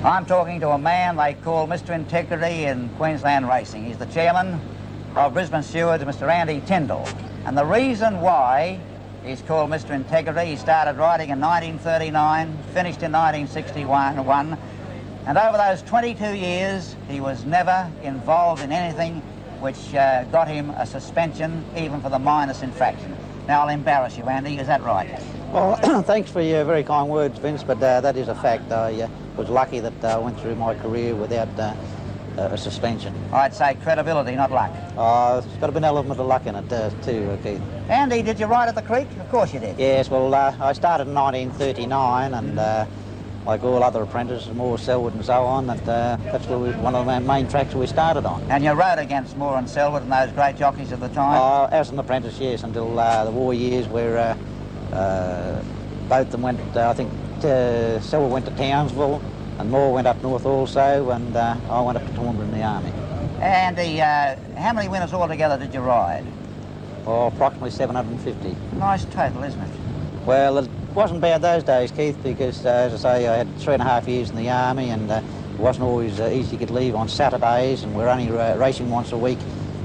I'm talking to a man they call Mr. Integrity in Queensland racing. He's the chairman of Brisbane Stewards, Mr. Andy Tindall. And the reason why he's called Mr. Integrity, he started riding in 1939, finished in 1961, and over those 22 years he was never involved in anything which got him a suspension, even for the minus infraction. Now I'll embarrass you, Andy, is that right? Well, thanks for your very kind words, Vince, but that is a fact. I was lucky that I went through my career without a suspension. I'd say credibility, not luck. It's got a bit of an element of luck in it too, Keith. Andy, did you ride at the creek? Of course you did. Yes, well, I started in 1939 and like all other apprentices, Moore, Selwood and so on, that's where one of the main tracks we started on. And you rode against Moore and Selwood and those great jockeys at the time? As an apprentice, yes, until the war years where both of them went, I think Selwood went to Townsville and Moore went up north also, and I went up to Toowoomba in the army. Andy, how many winners altogether did you ride? Oh, approximately 750. Nice total, isn't it? Well, it wasn't bad those days, Keith, because as I say, I had 3.5 years in the army, and it wasn't always easy to get leave on Saturdays, and we're only racing once a week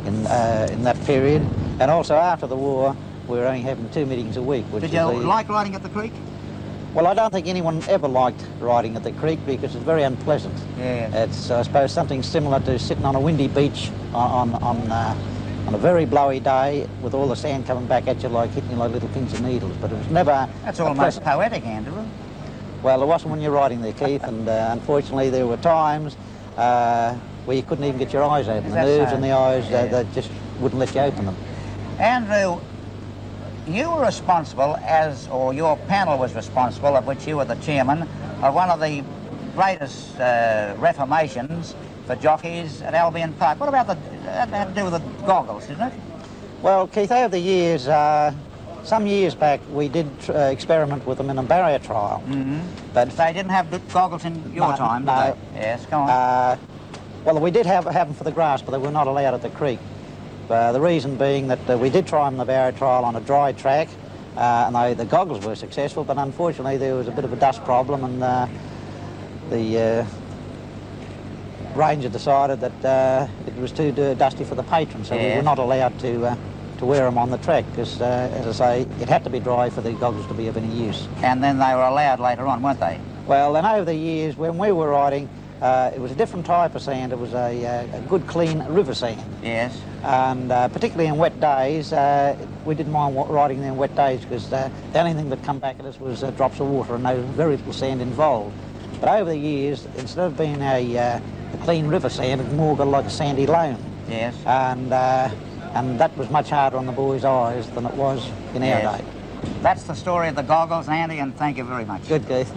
in that period. And also after the war, we were only having 2 meetings a week. Did you like riding at the creek? Well, I don't think anyone ever liked riding at the creek because it's very unpleasant. Yeah. It's, I suppose, something similar to sitting on a windy beach on a very blowy day with all the sand coming back at you, like hitting you like little pins and needles. But it was never. That's almost poetic, Andrew. Well, it wasn't when you're riding there, Keith, and unfortunately there were times where you couldn't even get your eyes open. The nerves in the eyes, they just wouldn't let you open them. Andrew, you were responsible, or your panel was responsible, of which you were the chairman, of one of the greatest reformations for jockeys at Albion Park. What about that had to do with the goggles, didn't it? Well, Keith, over the years, some years back, we did experiment with them in a barrier trial. Mm-hmm. But they didn't have goggles in your time, did they? Yes, go on. Well, we did have them for the grass, but they were not allowed at the creek. The reason being that we did try them in the barrier trial on a dry track, and the goggles were successful, but unfortunately there was a bit of a dust problem, and the ranger decided that it was too dusty for the patrons, so we were not allowed to wear them on the track, because, as I say, it had to be dry for the goggles to be of any use. And then they were allowed later on, weren't they? Well, then over the years, when we were riding, it was a different type of sand. It was a good, clean river sand. Yes. And particularly in wet days, we didn't mind riding there in wet days because the only thing that come back at us was drops of water and no very little sand involved. But over the years, instead of being a clean river sand, it more got like a sandy loam. Yes. And that was much harder on the boys' eyes than it was in our day. That's the story of the goggles, Andy, and thank you very much. Good, Keith.